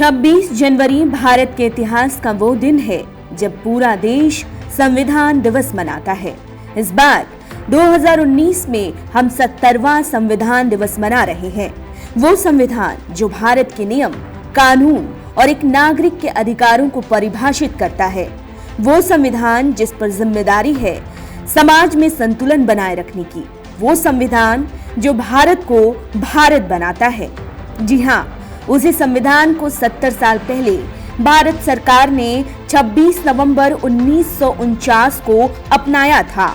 26 जनवरी भारत के इतिहास का वो दिन है जब पूरा देश संविधान दिवस मनाता है। इस बार 2019 में हम 70वां संविधान दिवस मना रहे हैं। वो संविधान जो भारत के नियम, कानून और एक नागरिक के अधिकारों को परिभाषित करता है। वो संविधान जिस पर जिम्मेदारी है समाज में संतुलन बनाए रखने की। वो संविधान जो भारत को भारत बनाता है। जी हाँ, उसी संविधान को 70 साल पहले भारत सरकार ने 26 नवंबर 1949 को अपनाया था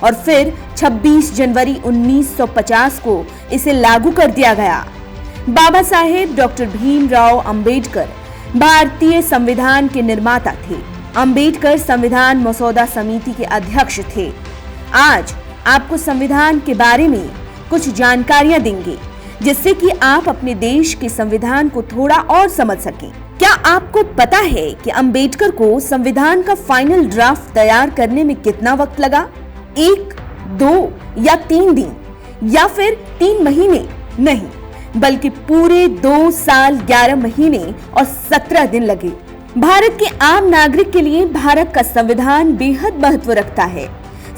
और फिर 26 जनवरी 1950 को इसे लागू कर दिया गया। बाबा साहेब डॉक्टर भीमराव अंबेडकर भारतीय संविधान के निर्माता थे। अंबेडकर संविधान मसौदा समिति के अध्यक्ष थे। आज आपको संविधान के बारे में कुछ जानकारियां देंगे जिससे कि आप अपने देश के संविधान को थोड़ा और समझ सकें। क्या आपको पता है कि अंबेडकर को संविधान का फाइनल ड्राफ्ट तैयार करने में कितना वक्त लगा? 1, 2 या 3 दिन या फिर 3 महीने? नहीं, बल्कि पूरे 2 साल 11 महीने और 17 दिन लगे। भारत के आम नागरिक के लिए भारत का संविधान बेहद महत्व रखता है।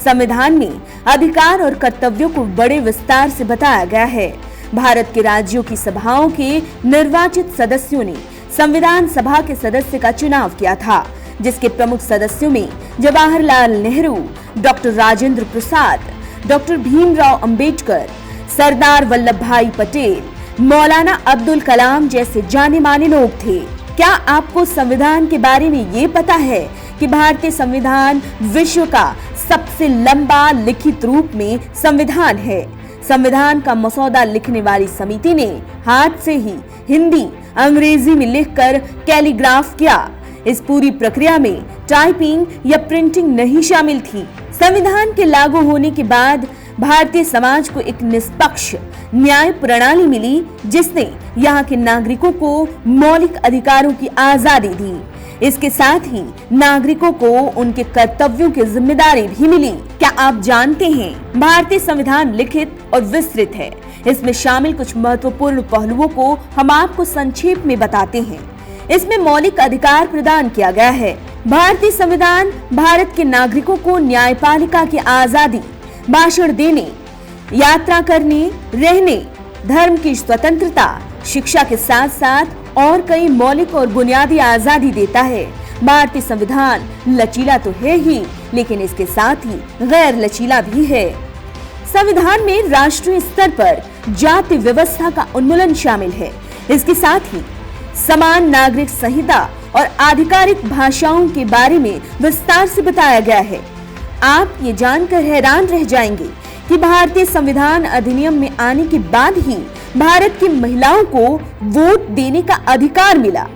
संविधान में अधिकार और कर्तव्यों को बड़े विस्तार से बताया गया है। भारत के राज्यों की सभाओं के निर्वाचित सदस्यों ने संविधान सभा के सदस्य का चुनाव किया था, जिसके प्रमुख सदस्यों में जवाहरलाल नेहरू, डॉक्टर राजेंद्र प्रसाद, डॉक्टर भीमराव अंबेडकर, सरदार वल्लभ भाई पटेल, मौलाना अब्दुल कलाम जैसे जाने माने लोग थे। क्या आपको संविधान के बारे में ये पता है कि भारतीय संविधान विश्व का सबसे लंबा लिखित रूप में संविधान है? संविधान का मसौदा लिखने वाली समिति ने हाथ से ही हिंदी, अंग्रेजी में लिखकर कैलीग्राफ किया। इस पूरी प्रक्रिया में टाइपिंग या प्रिंटिंग नहीं शामिल थी। संविधान के लागू होने के बाद भारतीय समाज को एक निष्पक्ष न्याय प्रणाली मिली, जिसने यहाँ के नागरिकों को मौलिक अधिकारों की आजादी दी। इसके साथ ही नागरिकों को उनके कर्तव्यों की जिम्मेदारी भी मिली। क्या आप जानते हैं भारतीय संविधान लिखित और विस्तृत है। इसमें शामिल कुछ महत्वपूर्ण पहलुओं को हम आपको संक्षेप में बताते हैं। इसमें मौलिक अधिकार प्रदान किया गया है। भारतीय संविधान भारत के नागरिकों को न्यायपालिका की आजादी, भाषण देने, यात्रा करने, रहने, धर्म की स्वतंत्रता, शिक्षा के साथ साथ और कई मौलिक और बुनियादी आजादी देता है। भारतीय संविधान लचीला तो है ही, लेकिन इसके साथ ही गैर लचीला भी है। संविधान में राष्ट्रीय स्तर पर जाति व्यवस्था का उन्मूलन शामिल है। इसके साथ ही समान नागरिक संहिता और आधिकारिक भाषाओं के बारे में विस्तार से बताया गया है। आप ये जानकर हैरान रह जाएंगे कि भारतीय संविधान अधिनियम में आने के बाद ही भारत की महिलाओं को वोट देने का अधिकार मिला।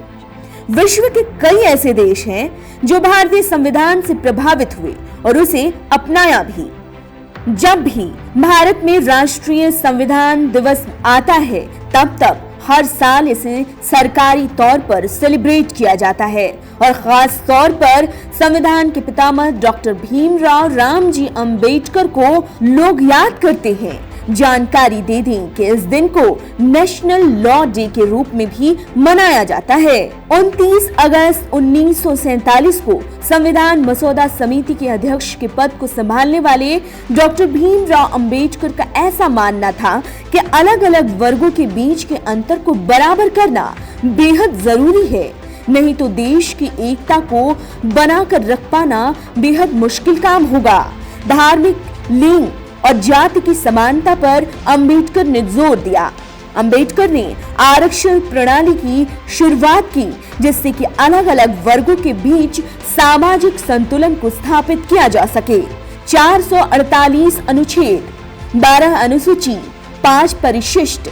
विश्व के कई ऐसे देश हैं जो भारतीय संविधान से प्रभावित हुए और उसे अपनाया भी। जब भी भारत में राष्ट्रीय संविधान दिवस आता है, तब हर साल इसे सरकारी तौर पर सेलिब्रेट किया जाता है और खास तौर पर संविधान के पितामह डॉक्टर भीमराव रामजी अंबेडकर को लोग याद करते हैं। जानकारी दे दें कि इस दिन को नेशनल लॉ डे के रूप में भी मनाया जाता है। 29 अगस्त 1947 को संविधान मसौदा समिति के अध्यक्ष के पद को संभालने वाले डॉक्टर भीमराव अंबेडकर का ऐसा मानना था कि अलग अलग वर्गों के बीच के अंतर को बराबर करना बेहद जरूरी है, नहीं तो देश की एकता को बनाकर रख पाना बेहद मुश्किल काम होगा। धार्मिक, लिंग और जाति की समानता पर अंबेडकर ने जोर दिया। अंबेडकर ने आरक्षण प्रणाली की शुरुआत की, जिससे कि अलग अलग वर्गों के बीच सामाजिक संतुलन को स्थापित किया जा सके। 448 अनुच्छेद, 12 अनुसूची, 5 परिशिष्ट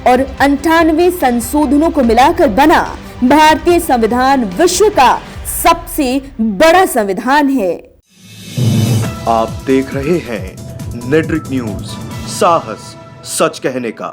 और 98 संशोधनों को मिलाकर बना भारतीय संविधान विश्व का सबसे बड़ा संविधान है। आप देख रहे हैं नेट्रिक न्यूज, साहस सच कहने का।